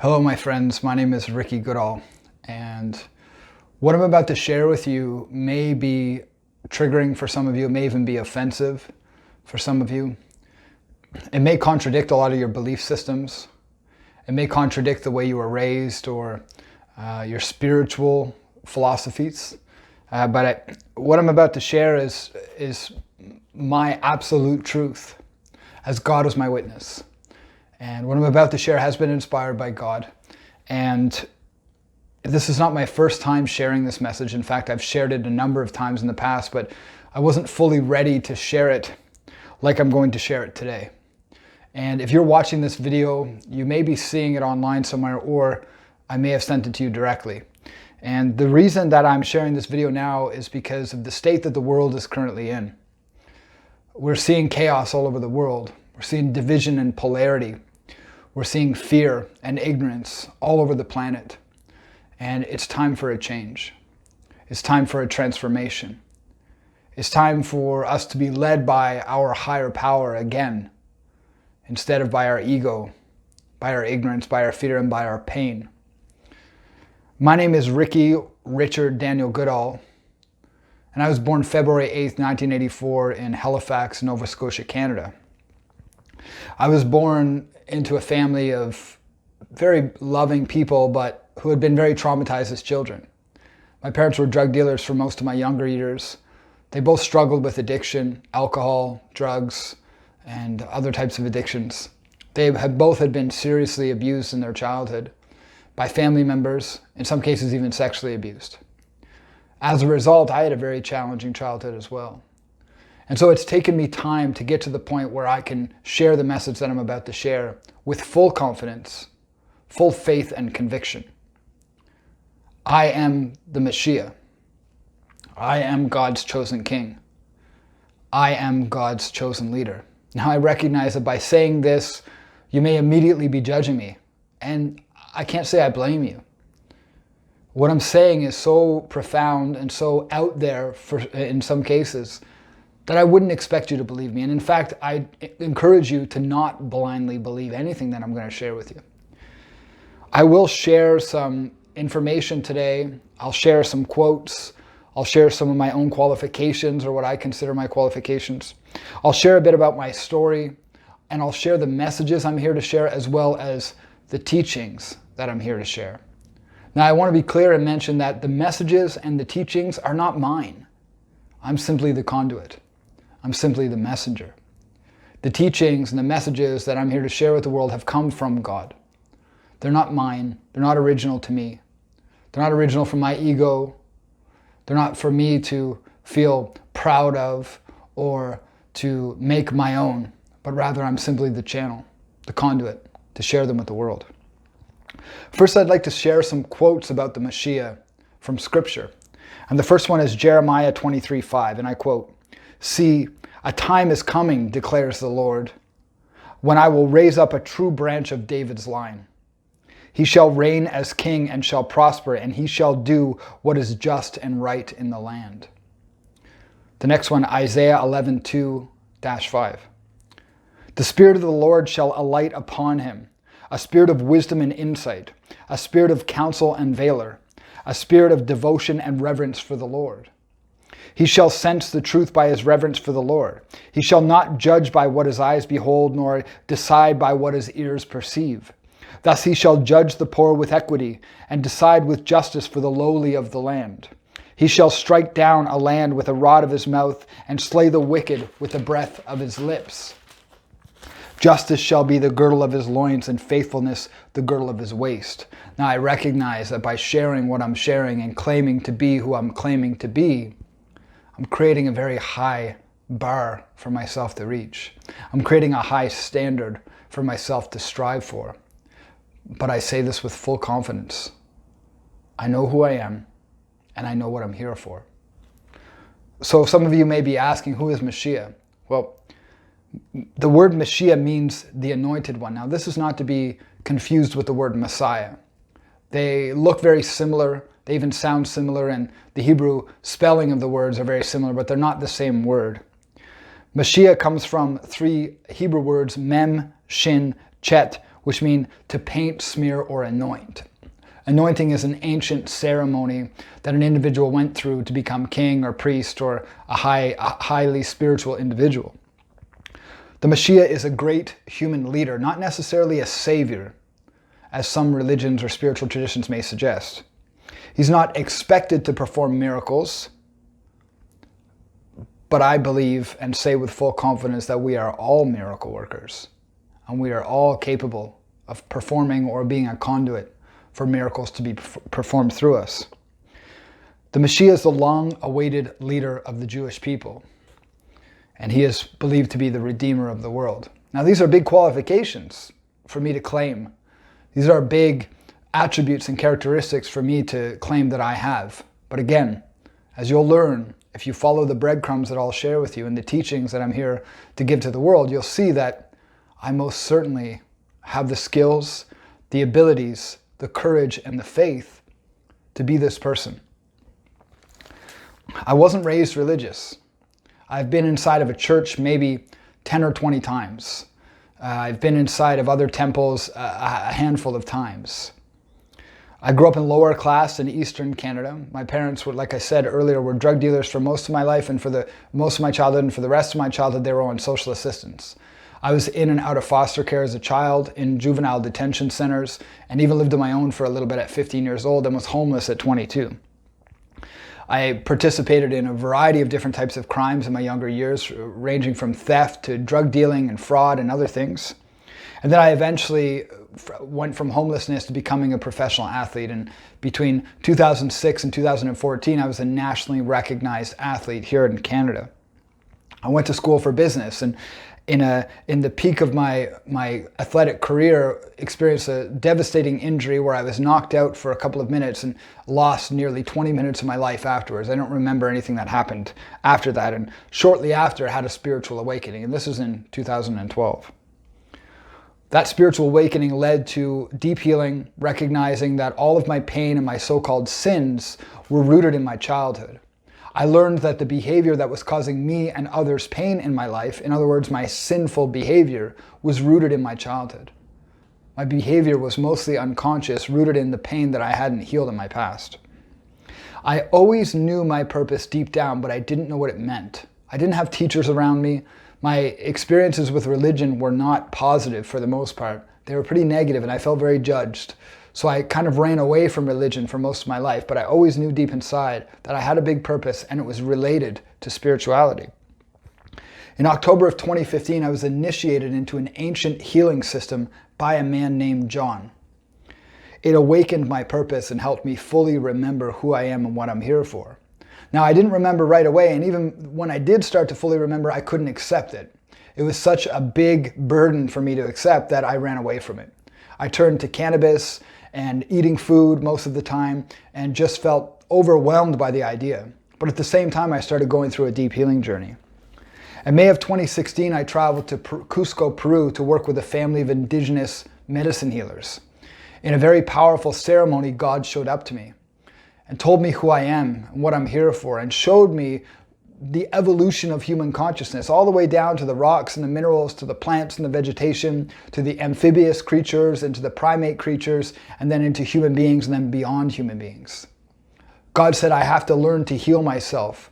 Hello, my friends. My name is Ricky Goodall, and what I'm about to share with you may be triggering for some of you. It may even be offensive for some of you. It may contradict a lot of your belief systems. It may contradict the way you were raised or your spiritual philosophies. What I'm about to share is my absolute truth, as God is my witness. And what I'm about to share has been inspired by God. And this is not my first time sharing this message. In fact, I've shared it a number of times in the past, but I wasn't fully ready to share it like I'm going to share it today. And if you're watching this video, you may be seeing it online somewhere, or I may have sent it to you directly. And the reason that I'm sharing this video now is because of the state that the world is currently in. We're seeing chaos all over the world. We're seeing division and polarity. We're seeing fear and ignorance all over the planet. And it's time for a change. It's time for a transformation. It's time for us to be led by our higher power again, instead of by our ego, by our ignorance, by our fear, and by our pain. My name is Ricky Richard Daniel Goodall, and I was born February 8th, 1984 in Halifax, Nova Scotia, Canada. I was born into a family of very loving people, but who had been very traumatized as children. My parents were drug dealers for most of my younger years. They both struggled with addiction, alcohol, drugs, and other types of addictions. They both had been seriously abused in their childhood by family members, in some cases even sexually abused. As a result, I had a very challenging childhood as well. And so it's taken me time to get to the point where I can share the message that I'm about to share with full confidence, full faith and conviction. I am the Mashiach. I am God's chosen king. I am God's chosen leader. Now I recognize that by saying this, you may immediately be judging me. And I can't say I blame you. What I'm saying is so profound and so out there in some cases that I wouldn't expect you to believe me. And in fact, I encourage you to not blindly believe anything that I'm going to share with you. I will share some information today. I'll share some quotes. I'll share some of my own qualifications, or what I consider my qualifications. I'll share a bit about my story, and I'll share the messages I'm here to share, as well as the teachings that I'm here to share. Now, I want to be clear and mention that the messages and the teachings are not mine. I'm simply the conduit. I'm simply the messenger. The teachings and the messages that I'm here to share with the world have come from God. They're not mine. They're not original to me. They're not original from my ego. They're not for me to feel proud of or to make my own, but rather I'm simply the channel, the conduit, to share them with the world. First, I'd like to share some quotes about the Mashiach from Scripture. And the first one is Jeremiah 23:5, and I quote, "See, a time is coming, declares the Lord, when I will raise up a true branch of David's line. He shall reign as king and shall prosper, and he shall do what is just and right in the land." The next one, Isaiah 11:2-5. "The Spirit of the Lord shall alight upon him, a spirit of wisdom and insight, a spirit of counsel and valor, a spirit of devotion and reverence for the Lord. He shall sense the truth by his reverence for the Lord. He shall not judge by what his eyes behold, nor decide by what his ears perceive. Thus he shall judge the poor with equity, and decide with justice for the lowly of the land. He shall strike down a land with a rod of his mouth, and slay the wicked with the breath of his lips. Justice shall be the girdle of his loins, and faithfulness the girdle of his waist." Now I recognize that by sharing what I'm sharing and claiming to be who I'm claiming to be, I'm creating a very high bar for myself to reach. I'm creating a high standard for myself to strive for. But I say this with full confidence. I know who I am, and I know what I'm here for. So some of you may be asking, who is Mashiach? Well, the word Mashiach means the anointed one. Now, this is not to be confused with the word Messiah. They look very similar. They even sound similar, and the Hebrew spelling of the words are very similar, but they're not the same word. Mashiach comes from three Hebrew words, mem, shin, chet, which mean to paint, smear, or anoint. Anointing is an ancient ceremony that an individual went through to become king or priest or a highly spiritual individual. The Mashiach is a great human leader, not necessarily a savior, as some religions or spiritual traditions may suggest. He's not expected to perform miracles, but I believe and say with full confidence that we are all miracle workers, and we are all capable of performing or being a conduit for miracles to be performed through us. The Mashiach is the long-awaited leader of the Jewish people, and he is believed to be the Redeemer of the world. Now, these are big qualifications for me to claim. These are big attributes and characteristics for me to claim that I have. But again, as you'll learn, if you follow the breadcrumbs that I'll share with you and the teachings that I'm here to give to the world, you'll see that I most certainly have the skills, the abilities, the courage, and the faith to be this person. I wasn't raised religious. I've been inside of a church maybe 10 or 20 times. I've been inside of other temples a handful of times. I grew up in lower class in Eastern Canada. My parents were, like I said earlier, were drug dealers for most of my life and for most of my childhood, and for the rest of my childhood they were on social assistance. I was in and out of foster care as a child, in juvenile detention centers, and even lived on my own for a little bit at 15 years old and was homeless at 22. I participated in a variety of different types of crimes in my younger years, ranging from theft to drug dealing and fraud and other things. And then I eventually went from homelessness to becoming a professional athlete. And between 2006 and 2014, I was a nationally recognized athlete here in Canada. I went to school for business, and in the peak of my athletic career, experienced a devastating injury where I was knocked out for a couple of minutes and lost nearly 20 minutes of my life afterwards. I don't remember anything that happened after that. And shortly after, I had a spiritual awakening, and this was in 2012. That spiritual awakening led to deep healing, recognizing that all of my pain and my so-called sins were rooted in my childhood. I learned that the behavior that was causing me and others pain in my life, in other words, my sinful behavior, was rooted in my childhood. My behavior was mostly unconscious, rooted in the pain that I hadn't healed in my past. I always knew my purpose deep down, but I didn't know what it meant. I didn't have teachers around me. My experiences with religion were not positive for the most part. They were pretty negative, and I felt very judged. So I kind of ran away from religion for most of my life, but I always knew deep inside that I had a big purpose, and it was related to spirituality. In October of 2015, I was initiated into an ancient healing system by a man named John. It awakened my purpose and helped me fully remember who I am and what I'm here for. Now, I didn't remember right away, and even when I did start to fully remember, I couldn't accept it. It was such a big burden for me to accept that I ran away from it. I turned to cannabis and eating food most of the time and just felt overwhelmed by the idea. But at the same time, I started going through a deep healing journey. In May of 2016, I traveled to Cusco, Peru to work with a family of indigenous medicine healers. In a very powerful ceremony, God showed up to me and told me who I am and what I'm here for, and showed me the evolution of human consciousness, all the way down to the rocks and the minerals, to the plants and the vegetation, to the amphibious creatures, and to the primate creatures, and then into human beings, and then beyond human beings. God said I have to learn to heal myself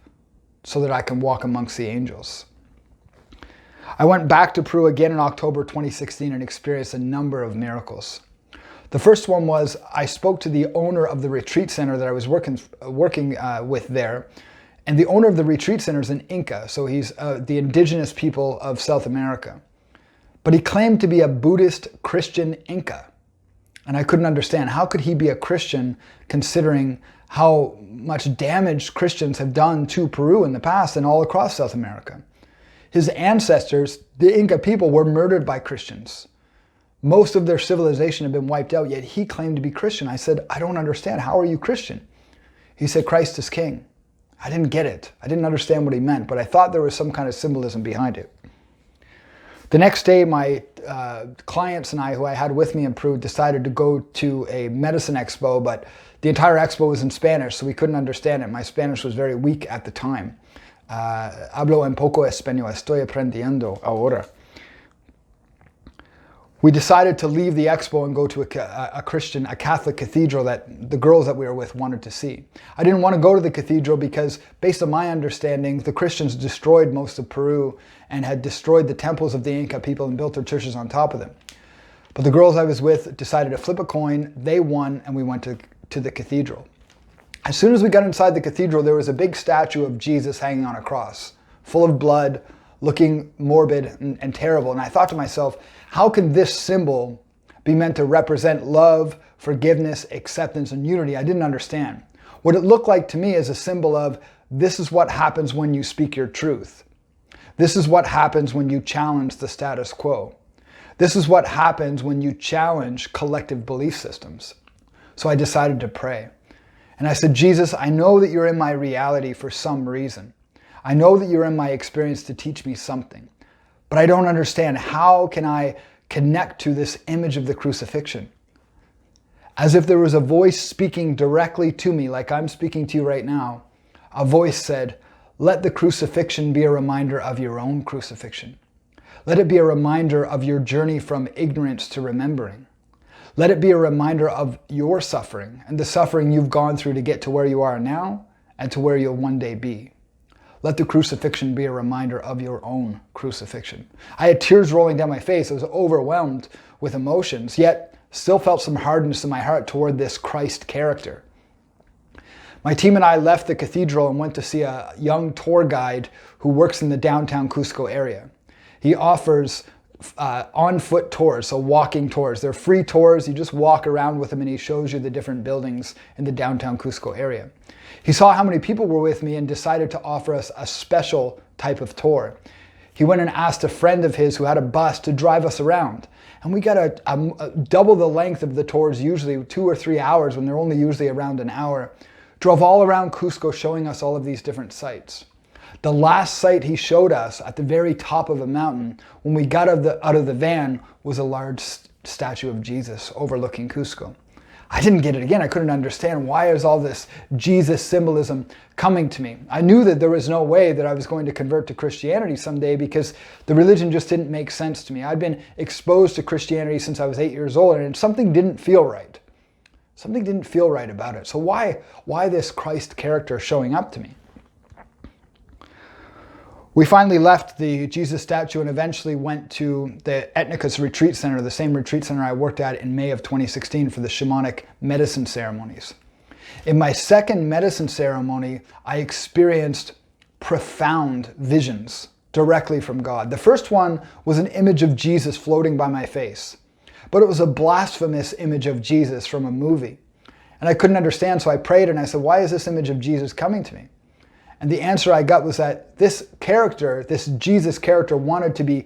so that I can walk amongst the angels. I went back to Peru again in October 2016 and experienced a number of miracles. The first one was I spoke to the owner of the retreat center that I was working with there. And the owner of the retreat center is an Inca, so he's the indigenous people of South America. But he claimed to be a Buddhist Christian Inca. And I couldn't understand, how could he be a Christian considering how much damage Christians have done to Peru in the past and all across South America? His ancestors, the Inca people, were murdered by Christians. Most of their civilization had been wiped out, yet he claimed to be Christian. I said, I don't understand. How are you Christian? He said, Christ is king. I didn't get it. I didn't understand what he meant, but I thought there was some kind of symbolism behind it. The next day, my clients and I, who I had with me in Peru, decided to go to a medicine expo, but the entire expo was in Spanish, so we couldn't understand it. My Spanish was very weak at the time. Hablo un poco español, estoy aprendiendo ahora. we decided to leave the expo and go to a Catholic cathedral that the girls that we were with wanted to see. I didn't want to go to the cathedral because, based on my understanding, the Christians destroyed most of Peru and had destroyed the temples of the Inca people and built their churches on top of them. But the girls I was with decided to flip a coin, they won, and we went to the cathedral. As soon as we got inside the cathedral, there was a big statue of Jesus hanging on a cross, full of blood, looking morbid and terrible. And I thought to myself, how can this symbol be meant to represent love, forgiveness, acceptance, and unity? I didn't understand. What it looked like to me is a symbol of, this is what happens when you speak your truth. This is what happens when you challenge the status quo. This is what happens when you challenge collective belief systems. So I decided to pray. And I said, Jesus, I know that you're in my reality for some reason. I know that you're in my experience to teach me something, but I don't understand. How can I connect to this image of the crucifixion? As if there was a voice speaking directly to me, like I'm speaking to you right now. A voice said, let the crucifixion be a reminder of your own crucifixion. Let it be a reminder of your journey from ignorance to remembering. Let it be a reminder of your suffering and the suffering you've gone through to get to where you are now and to where you'll one day be. Let the crucifixion be a reminder of your own crucifixion. I had tears rolling down my face. I was overwhelmed with emotions, yet still felt some hardness in my heart toward this Christ character. My team and I left the cathedral and went to see a young tour guide who works in the downtown Cusco area. He offers on-foot tours, so walking tours. They're free tours. You just walk around with him and he shows you the different buildings in the downtown Cusco area. He saw how many people were with me and decided to offer us a special type of tour. He went and asked a friend of his who had a bus to drive us around. And we got a double the length of the tours, usually 2 or 3 hours when they're only usually around an hour. Drove all around Cusco showing us all of these different sites. The last site he showed us at the very top of a mountain, when we got out of the van, was a large statue of Jesus overlooking Cusco. I didn't get it again. I couldn't understand, why is all this Jesus symbolism coming to me? I knew that there was no way that I was going to convert to Christianity someday because the religion just didn't make sense to me. I'd been exposed to Christianity since I was 8 years old, and something didn't feel right. Something didn't feel right about it. So why this Christ character showing up to me? We finally left the Jesus statue and eventually went to the Equinox retreat center, the same retreat center I worked at in May of 2016 for the shamanic medicine ceremonies. In my second medicine ceremony, I experienced profound visions directly from God. The first one was an image of Jesus floating by my face, but it was a blasphemous image of Jesus from a movie. And I couldn't understand, so I prayed and I said, why is this image of Jesus coming to me? And the answer I got was that this character, this Jesus character, wanted to be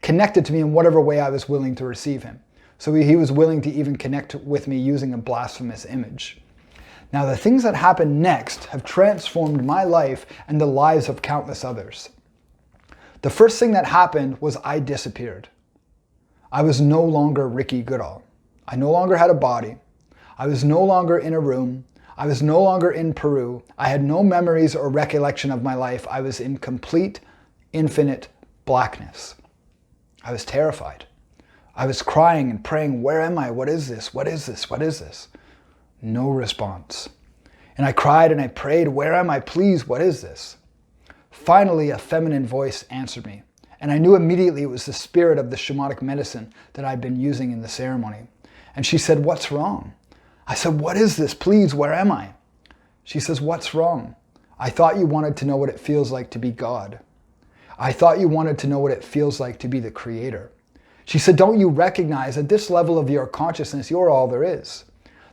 connected to me in whatever way I was willing to receive him. So he was willing to even connect with me using a blasphemous image. Now, the things that happened next have transformed my life and the lives of countless others. The first thing that happened was I disappeared. I was no longer Ricky Goodall. I no longer had a body. I was no longer in a room. I was no longer in Peru. I had no memories or recollection of my life. I was in complete, infinite blackness. I was terrified. I was crying and praying, where am I? What is this? What is this? What is this? No response. And I cried and I prayed, where am I? Please, what is this? Finally, a feminine voice answered me. And I knew immediately it was the spirit of the shamanic medicine that I'd been using in the ceremony. And she said, what's wrong? I said, what is this? Please, where am I? She says, what's wrong? I thought you wanted to know what it feels like to be God. I thought you wanted to know what it feels like to be the creator. She said, don't you recognize at this level of your consciousness, you're all there is.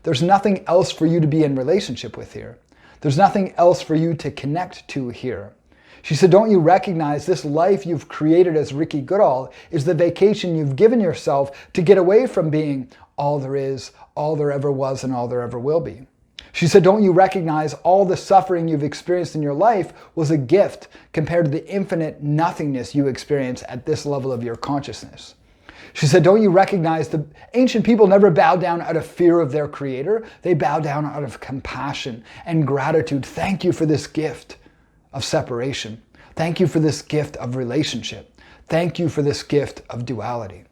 There's nothing else for you to be in relationship with here. There's nothing else for you to connect to here. She said, don't you recognize this life you've created as Ricky Goodall is the vacation you've given yourself to get away from being all there is, all there ever was, and all there ever will be. She said, don't you recognize all the suffering you've experienced in your life was a gift compared to the infinite nothingness you experience at this level of your consciousness? She said, don't you recognize the ancient people never bowed down out of fear of their creator? They bowed down out of compassion and gratitude. Thank you for this gift of separation. Thank you for this gift of relationship. Thank you for this gift of duality.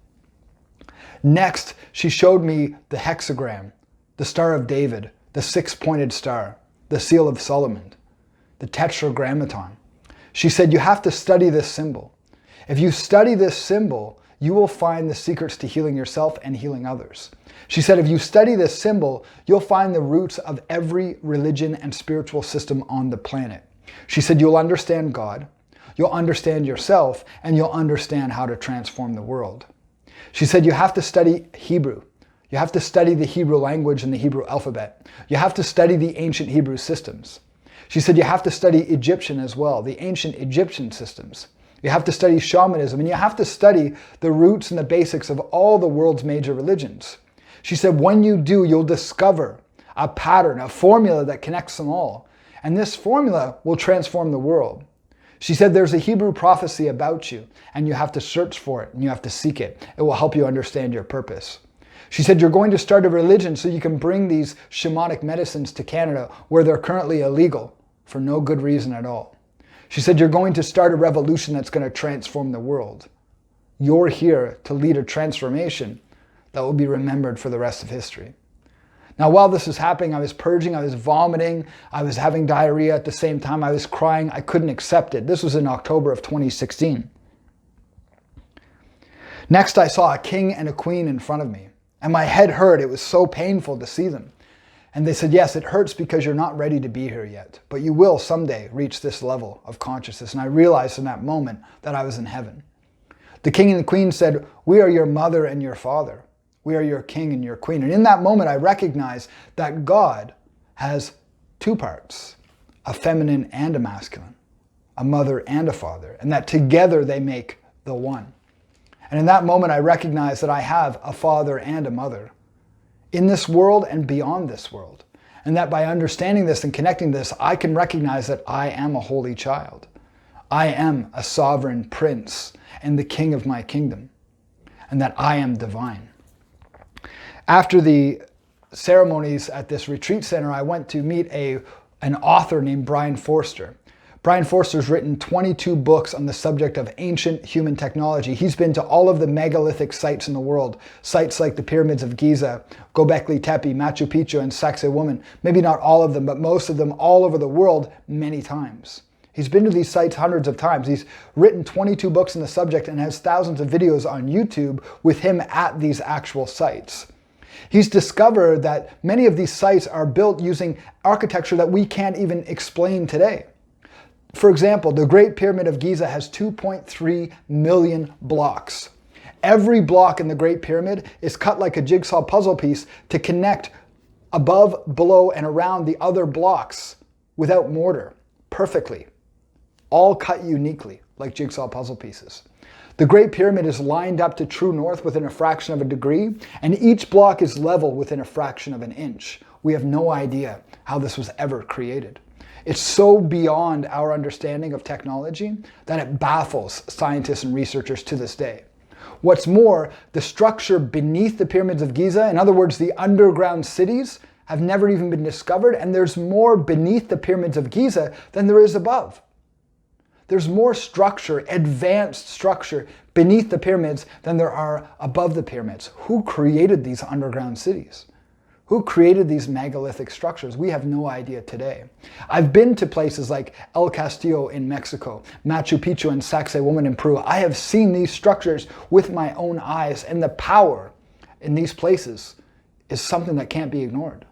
Next, she showed me the hexagram, the Star of David, the six-pointed star, the Seal of Solomon, the Tetragrammaton. She said, you have to study this symbol. If you study this symbol, you will find the secrets to healing yourself and healing others. She said, if you study this symbol, you'll find the roots of every religion and spiritual system on the planet. She said, you'll understand God, you'll understand yourself, and you'll understand how to transform the world. She said, you have to study Hebrew. You have to study the Hebrew language and the Hebrew alphabet. You have to study the ancient Hebrew systems. She said, you have to study Egyptian as well, the ancient Egyptian systems. You have to study shamanism, and you have to study the roots and the basics of all the world's major religions. She said, when you do, you'll discover a pattern, a formula that connects them all. And this formula will transform the world. She said, there's a Hebrew prophecy about you, and you have to search for it, and you have to seek it. It will help you understand your purpose. She said, you're going to start a religion so you can bring these shamanic medicines to Canada where they're currently illegal for no good reason at all. She said, you're going to start a revolution that's going to transform the world. You're here to lead a transformation that will be remembered for the rest of history. Now, while this was happening, I was purging, I was vomiting, I was having diarrhea at the same time, I was crying, I couldn't accept it. This was in October of 2016. Next, I saw a king and a queen in front of me, and my head hurt. It was so painful to see them. And they said, yes, it hurts because you're not ready to be here yet, but you will someday reach this level of consciousness. And I realized in that moment that I was in heaven. The king and the queen said, we are your mother and your father. We are your king and your queen. And in that moment, I recognized that God has two parts, a feminine and a masculine, a mother and a father, and that together they make the one. And in that moment, I recognized that I have a father and a mother in this world and beyond this world. And that by understanding this and connecting this, I can recognize that I am a holy child. I am a sovereign prince and the king of my kingdom, and that I am divine. After the ceremonies at this retreat center, I went to meet an author named Brian Forster. Brian Forster's written 22 books on the subject of ancient human technology. He's been to all of the megalithic sites in the world, sites like the pyramids of Giza, Göbekli Tepe, Machu Picchu, and Sacsayhuaman. Maybe not all of them, but most of them all over the world many times. He's been to these sites hundreds of times. He's written 22 books on the subject and has thousands of videos on YouTube with him at these actual sites. He's discovered that many of these sites are built using architecture that we can't even explain today. For example, the Great Pyramid of Giza has 2.3 million blocks. Every block in the Great Pyramid is cut like a jigsaw puzzle piece to connect above, below, and around the other blocks without mortar, perfectly. All cut uniquely, like jigsaw puzzle pieces. The Great Pyramid is lined up to true north within a fraction of a degree, and each block is level within a fraction of an inch. We have no idea how this was ever created. It's so beyond our understanding of technology that it baffles scientists and researchers to this day. What's more, the structure beneath the pyramids of Giza, in other words, the underground cities, have never even been discovered, and there's more beneath the pyramids of Giza than there is above. There's more structure, advanced structure, beneath the pyramids than there are above the pyramids. Who created these underground cities? Who created these megalithic structures? We have no idea today. I've been to places like El Castillo in Mexico, Machu Picchu and Sacsayhuaman in Peru. I have seen these structures with my own eyes, and the power in these places is something that can't be ignored.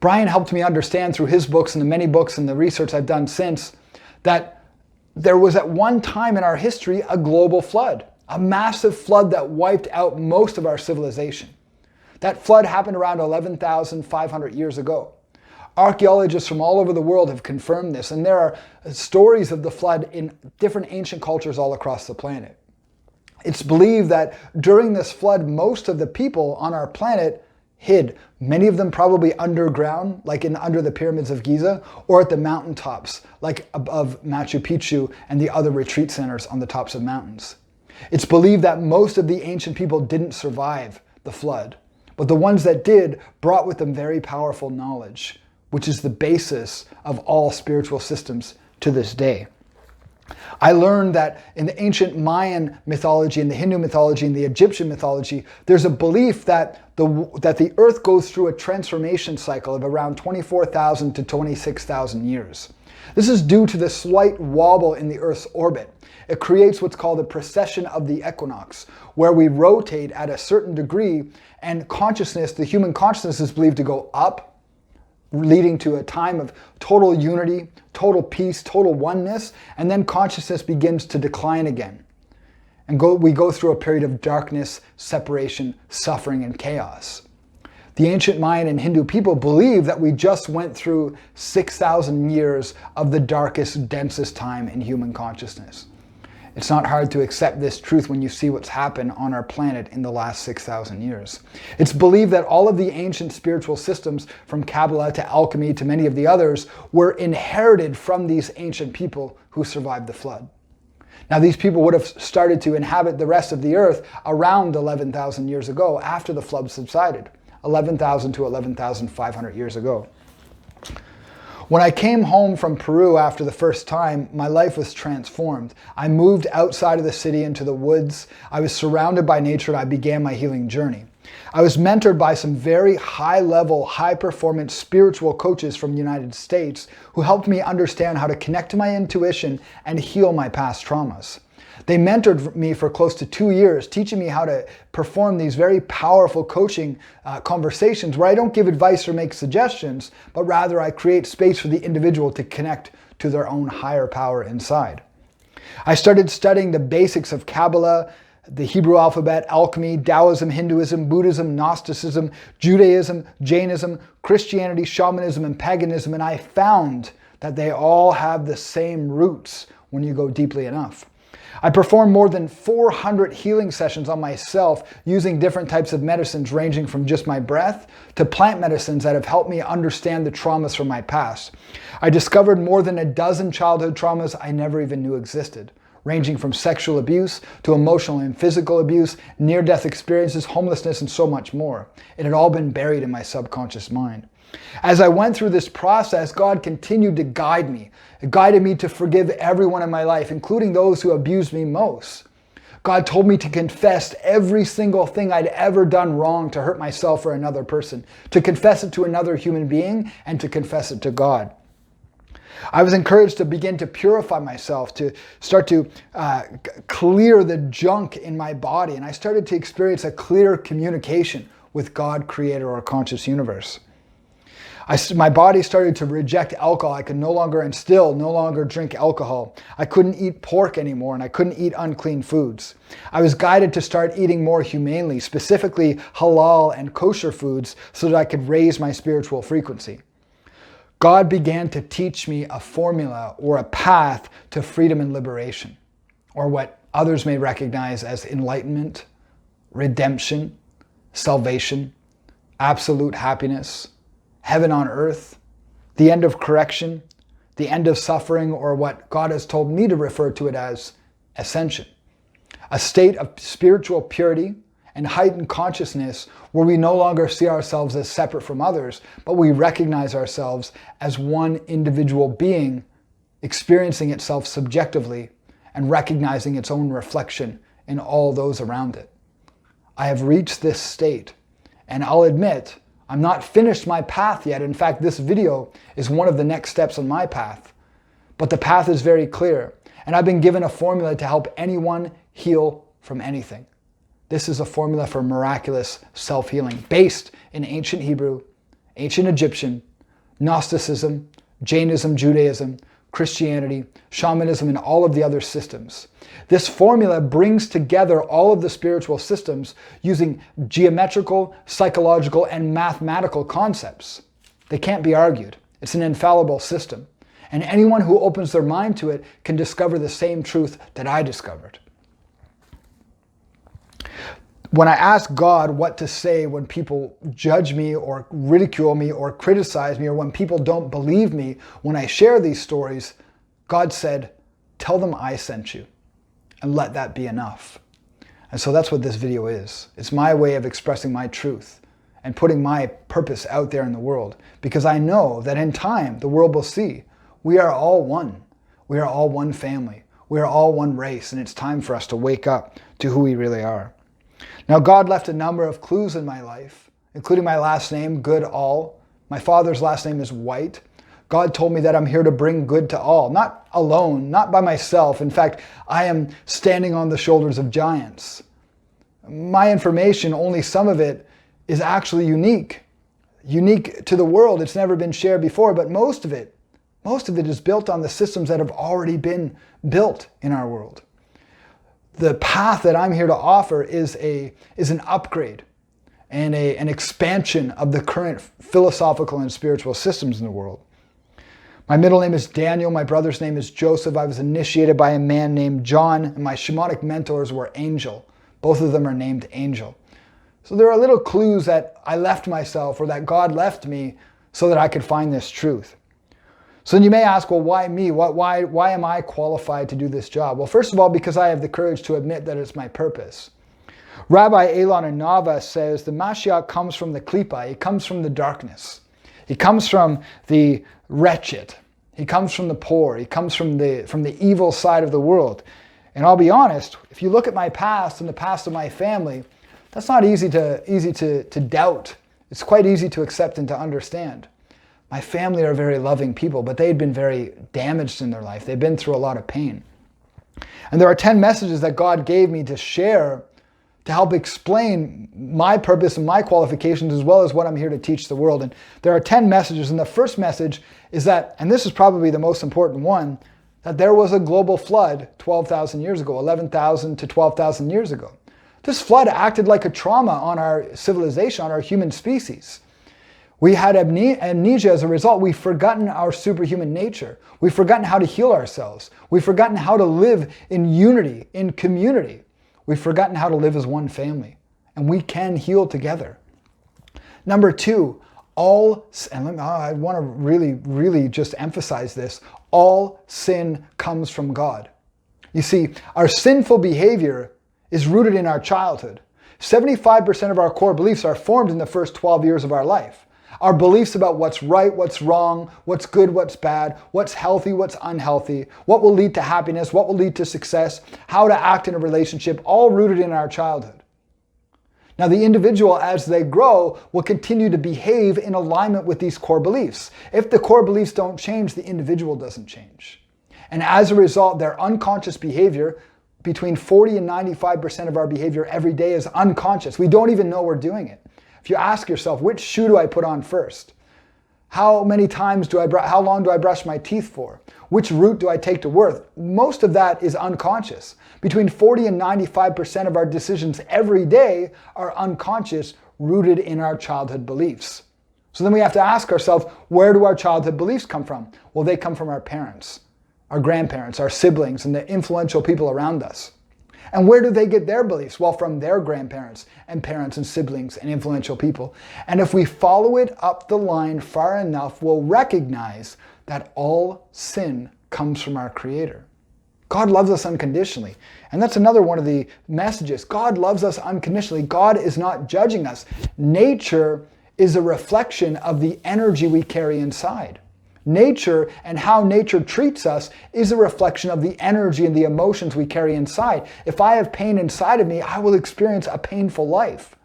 Brian helped me understand through his books and the many books and the research I've done since that there was at one time in our history a global flood, a massive flood that wiped out most of our civilization. That flood happened around 11,500 years ago. Archaeologists from all over the world have confirmed this, and there are stories of the flood in different ancient cultures all across the planet. It's believed that during this flood, most of the people on our planet hid, many of them probably underground, like under the pyramids of Giza, or at the mountaintops, like above Machu Picchu and the other retreat centers on the tops of mountains. It's believed that most of the ancient people didn't survive the flood, but the ones that did brought with them very powerful knowledge, which is the basis of all spiritual systems to this day. I learned that in the ancient Mayan mythology, in the Hindu mythology, in the Egyptian mythology, there's a belief that the earth goes through a transformation cycle of around 24,000 to 26,000 years. This is due to the slight wobble in the earth's orbit. It creates what's called a precession of the equinox, where we rotate at a certain degree, and consciousness, the human consciousness, is believed to go up, leading to a time of total unity, total peace, total oneness, and then consciousness begins to decline again. And we go through a period of darkness, separation, suffering, and chaos. The ancient Mayan and Hindu people believe that we just went through 6,000 years of the darkest, densest time in human consciousness. It's not hard to accept this truth when you see what's happened on our planet in the last 6,000 years. It's believed that all of the ancient spiritual systems, from Kabbalah to alchemy to many of the others, were inherited from these ancient people who survived the flood. Now, these people would have started to inhabit the rest of the earth around 11,000 years ago, after the flood subsided, 11,000 to 11,500 years ago. When I came home from Peru after the first time, my life was transformed. I moved outside of the city into the woods. I was surrounded by nature, and I began my healing journey. I was mentored by some very high-level, high-performance spiritual coaches from the United States who helped me understand how to connect to my intuition and heal my past traumas. They mentored me for close to 2 years, teaching me how to perform these very powerful coaching conversations where I don't give advice or make suggestions, but rather I create space for the individual to connect to their own higher power inside. I started studying the basics of Kabbalah, the Hebrew alphabet, alchemy, Taoism, Hinduism, Buddhism, Gnosticism, Judaism, Jainism, Christianity, shamanism, and paganism, and I found that they all have the same roots when you go deeply enough. I performed more than 400 healing sessions on myself using different types of medicines, ranging from just my breath to plant medicines that have helped me understand the traumas from my past. I discovered more than a dozen childhood traumas I never even knew existed, ranging from sexual abuse to emotional and physical abuse, near-death experiences, homelessness, and so much more. It had all been buried in my subconscious mind. As I went through this process, God continued to guide me. It guided me to forgive everyone in my life, including those who abused me most. God told me to confess every single thing I'd ever done wrong to hurt myself or another person, to confess it to another human being, and to confess it to God. I was encouraged to begin to purify myself, to start to clear the junk in my body, and I started to experience a clear communication with God, Creator, or conscious universe. My body started to reject alcohol. I could no longer drink alcohol. I couldn't eat pork anymore, and I couldn't eat unclean foods. I was guided to start eating more humanely, specifically halal and kosher foods, so that I could raise my spiritual frequency. God began to teach me a formula or a path to freedom and liberation, or what others may recognize as enlightenment, redemption, salvation, absolute happiness, heaven on earth, the end of correction, the end of suffering, or what God has told me to refer to it as ascension. A state of spiritual purity and heightened consciousness where we no longer see ourselves as separate from others, but we recognize ourselves as one individual being experiencing itself subjectively and recognizing its own reflection in all those around it. I have reached this state, and I'll admit, I'm not finished my path yet. In fact, this video is one of the next steps on my path. But the path is very clear, and I've been given a formula to help anyone heal from anything. This is a formula for miraculous self-healing based in ancient Hebrew, ancient Egyptian, Gnosticism, Jainism, Judaism, Christianity, shamanism, and all of the other systems. This formula brings together all of the spiritual systems using geometrical, psychological, and mathematical concepts. They can't be argued. It's an infallible system. And anyone who opens their mind to it can discover the same truth that I discovered. When I ask God what to say when people judge me or ridicule me or criticize me, or when people don't believe me when I share these stories, God said, tell them I sent you, and let that be enough. And so that's what this video is. It's my way of expressing my truth and putting my purpose out there in the world, because I know that in time the world will see we are all one. We are all one family. We are all one race, and it's time for us to wake up to who we really are. Now, God left a number of clues in my life, including my last name, Goodall. My father's last name is White. God told me that I'm here to bring good to all, not alone, not by myself. In fact, I am standing on the shoulders of giants. My information, only some of it, is actually unique to the world. It's never been shared before, but most of it is built on the systems that have already been built in our world. The path that I'm here to offer is an upgrade and an expansion of the current philosophical and spiritual systems in the world. My middle name is Daniel. My brother's name is Joseph. I was initiated by a man named John, and my shamanic mentors were Angel. Both of them are named Angel. So there are little clues that I left myself, or that God left me, so that I could find this truth. So then you may ask, well, why me? Why am I qualified to do this job? Well, first of all, because I have the courage to admit that it's my purpose. Rabbi Elon Anava says the Mashiach comes from the Klippa. He comes from the darkness. He comes from the wretched. He comes from the poor. He comes from the evil side of the world. And I'll be honest, if you look at my past and the past of my family, that's not easy to doubt. It's quite easy to accept and to understand. My family are very loving people, but they'd been very damaged in their life. They've been through a lot of pain. And there are 10 messages that God gave me to share to help explain my purpose and my qualifications, as well as what I'm here to teach the world. And there are 10 messages, and the first message is that, and this is probably the most important one, that there was a global flood 12,000 years ago, 11,000 to 12,000 years ago. This flood acted like a trauma on our civilization, on our human species. We had amnesia as a result. We've forgotten our superhuman nature. We've forgotten how to heal ourselves. We've forgotten how to live in unity, in community. We've forgotten how to live as one family. And we can heal together. Number two, I want to really just emphasize this, all sin comes from God. You see, our sinful behavior is rooted in our childhood. 75% of our core beliefs are formed in the first 12 years of our life. Our beliefs about what's right, what's wrong, what's good, what's bad, what's healthy, what's unhealthy, what will lead to happiness, what will lead to success, how to act in a relationship, all rooted in our childhood. Now, the individual, as they grow, will continue to behave in alignment with these core beliefs. If the core beliefs don't change, the individual doesn't change. And as a result, their unconscious behavior, between 40 and 95% of our behavior every day is unconscious. We don't even know we're doing it. If you ask yourself, which shoe do I put on first? How long do I brush my teeth for? Which route do I take to work? Most of that is unconscious. Between 40 and 95% of our decisions every day are unconscious, rooted in our childhood beliefs. So then we have to ask ourselves, where do our childhood beliefs come from? Well, they come from our parents, our grandparents, our siblings, and the influential people around us. And where do they get their beliefs? Well, from their grandparents and parents and siblings and influential people. And if we follow it up the line far enough, we'll recognize that all sin comes from our Creator. God loves us unconditionally. And that's another one of the messages. God loves us unconditionally. God is not judging us. Nature is a reflection of the energy we carry inside. Nature and how nature treats us is a reflection of the energy and the emotions we carry inside. If I have pain inside of me, I will experience a painful life.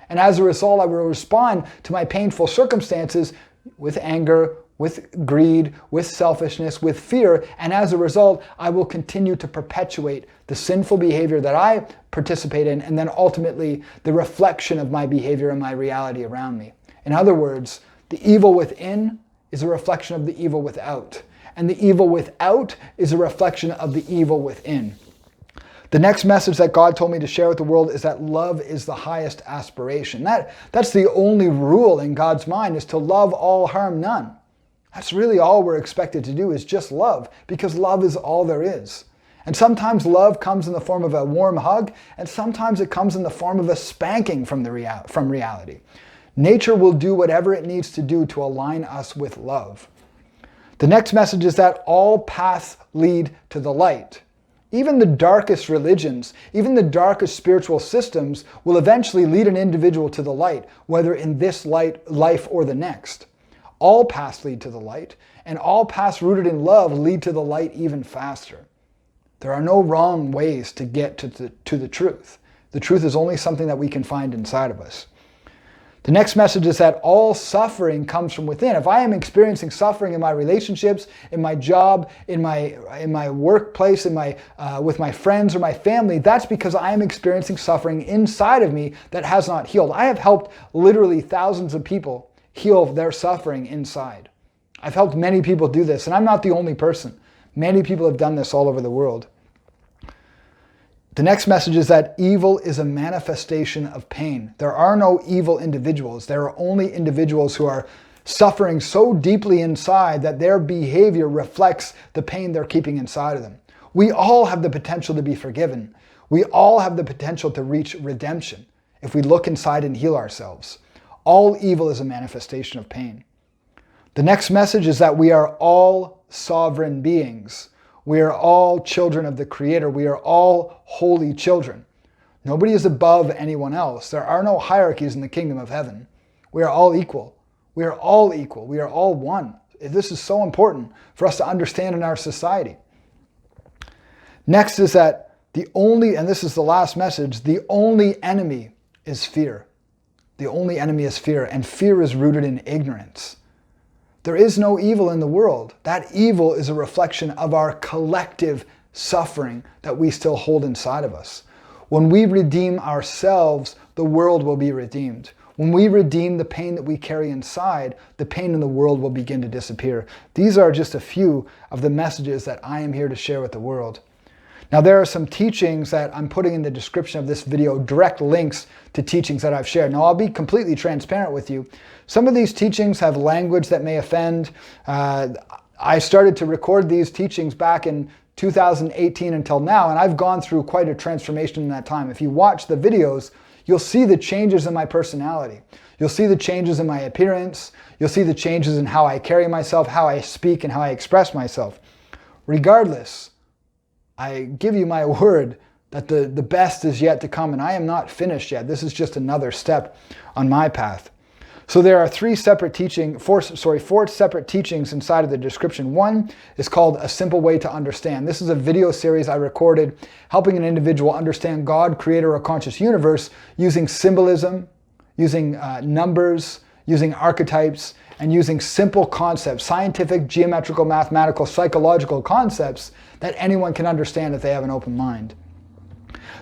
And as a result, I will respond to my painful circumstances with anger, with greed, with selfishness, with fear. And as a result, I will continue to perpetuate the sinful behavior that I participate in, and then ultimately the reflection of my behavior and my reality around me. In other words, the evil within is a reflection of the evil without. And the evil without is a reflection of the evil within. The next message that God told me to share with the world is that love is the highest aspiration. That's the only rule in God's mind, is to love all, harm none. That's really all we're expected to do, is just love, because love is all there is. And sometimes love comes in the form of a warm hug, and sometimes it comes in the form of a spanking from reality. Nature will do whatever it needs to do to align us with love. The next message is that all paths lead to the light. Even the darkest religions, even the darkest spiritual systems will eventually lead an individual to the light, whether in this life or the next. All paths lead to the light, and all paths rooted in love lead to the light even faster. There are no wrong ways to get to the truth. The truth is only something that we can find inside of us. The next message is that all suffering comes from within. If I am experiencing suffering in my relationships, in my job, in my workplace, with my friends or my family, that's because I am experiencing suffering inside of me that has not healed. I have helped literally thousands of people heal their suffering inside. I've helped many people do this, and I'm not the only person. Many people have done this all over the world. The next message is that evil is a manifestation of pain. There are no evil individuals. There are only individuals who are suffering so deeply inside that their behavior reflects the pain they're keeping inside of them. We all have the potential to be forgiven. We all have the potential to reach redemption if we look inside and heal ourselves. All evil is a manifestation of pain. The next message is that we are all sovereign beings. We are all children of the Creator. We are all holy children. Nobody is above anyone else. There are no hierarchies in the kingdom of heaven. We are all equal. We are all equal. We are all one. This is so important for us to understand in our society. Next is that and this is the last message, the only enemy is fear. The only enemy is fear, and fear is rooted in ignorance. There is no evil in the world. That evil is a reflection of our collective suffering that we still hold inside of us. When we redeem ourselves, the world will be redeemed. When we redeem the pain that we carry inside, the pain in the world will begin to disappear. These are just a few of the messages that I am here to share with the world. Now, there are some teachings that I'm putting in the description of this video, direct links to teachings that I've shared. Now, I'll be completely transparent with you. Some of these teachings have language that may offend. I started to record these teachings back in 2018 until now, and I've gone through quite a transformation in that time. If you watch the videos, you'll see the changes in my personality. You'll see the changes in my appearance. You'll see the changes in how I carry myself, how I speak, and how I express myself. Regardless, I give you my word that the best is yet to come, and I am not finished yet. This is just another step on my path. So there are four separate teachings inside of the description. One is called A Simple Way to Understand. This is a video series I recorded helping an individual understand God, Creator, or conscious universe using symbolism, using numbers, using archetypes, and using simple concepts, scientific, geometrical, mathematical, psychological concepts that anyone can understand if they have an open mind.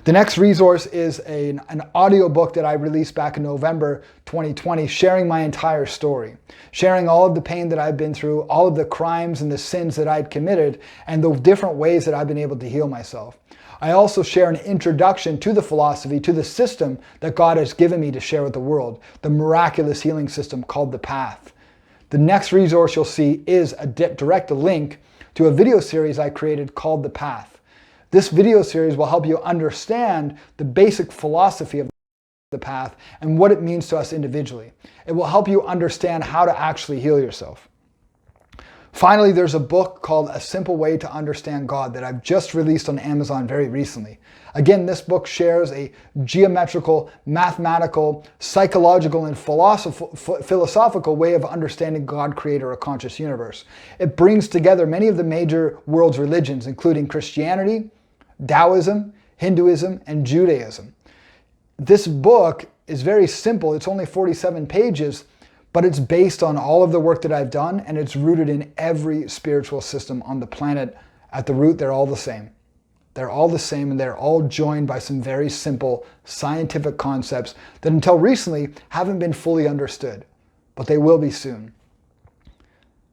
The next resource is an audiobook that I released back in November 2020, sharing my entire story, sharing all of the pain that I've been through, all of the crimes and the sins that I'd committed, and the different ways that I've been able to heal myself. I also share an introduction to the philosophy, to the system that God has given me to share with the world, the miraculous healing system called The Path. The next resource you'll see is a direct link to a video series I created called The Path. This video series will help you understand the basic philosophy of the path and what it means to us individually. It will help you understand how to actually heal yourself. Finally, there's a book called A Simple Way to Understand God that I've just released on Amazon very recently. Again, this book shares a geometrical, mathematical, psychological, and philosophical way of understanding God, Creator, or conscious universe. It brings together many of the major world's religions, including Christianity, Taoism, Hinduism, and Judaism. This book is very simple. It's only 47 pages, but it's based on all of the work that I've done, and it's rooted in every spiritual system on the planet. At the root, they're all the same. They're all the same, and they're all joined by some very simple scientific concepts that until recently haven't been fully understood, but they will be soon.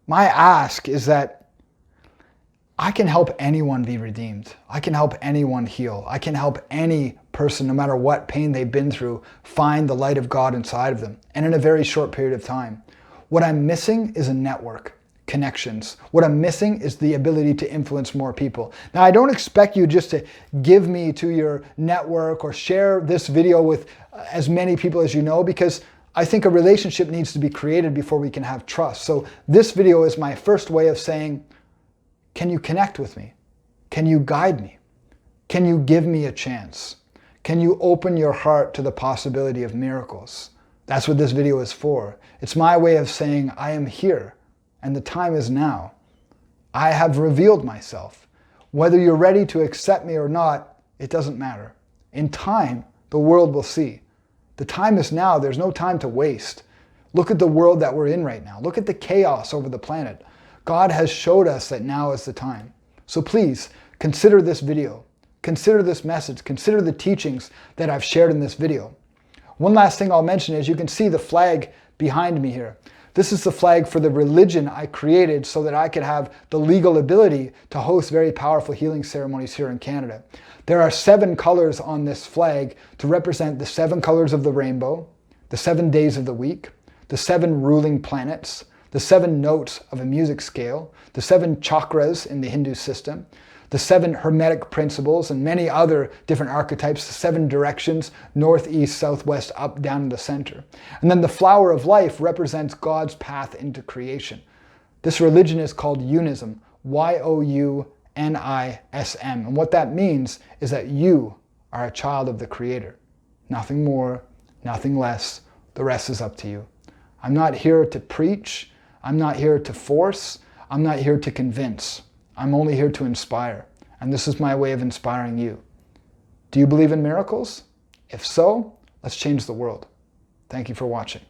My ask is that I can help anyone be redeemed. I can help anyone heal. I can help any person, no matter what pain they've been through, find the light of God inside of them, and in a very short period of time. What I'm missing is a network, connections. What I'm missing is the ability to influence more people. Now, I don't expect you just to give me to your network or share this video with as many people as you know, because I think a relationship needs to be created before we can have trust. So this video is my first way of saying, can you connect with me? Can you guide me? Can you give me a chance? Can you open your heart to the possibility of miracles? That's what this video is for. It's my way of saying I am here and the time is now. I have revealed myself. Whether you're ready to accept me or not, it doesn't matter. In time, the world will see. The time is now. There's no time to waste. Look at the world that we're in right now. Look at the chaos over the planet. God has showed us that now is the time. So please, consider this video. Consider this message. Consider the teachings that I've shared in this video. One last thing I'll mention is you can see the flag behind me here. This is the flag for the religion I created so that I could have the legal ability to host very powerful healing ceremonies here in Canada. There are 7 colors on this flag to represent the 7 colors of the rainbow, the 7 days of the week, the 7 ruling planets, the 7 notes of a music scale, the 7 chakras in the Hindu system, the 7 hermetic principles, and many other different archetypes, the 7 directions, north, east, southwest, up, down to the center. And then the flower of life represents God's path into creation. This religion is called Unism, Younism. And what that means is that you are a child of the Creator. Nothing more, nothing less. The rest is up to you. I'm not here to preach. I'm not here to force. I'm not here to convince. I'm only here to inspire. And this is my way of inspiring you. Do you believe in miracles? If so, let's change the world. Thank you for watching.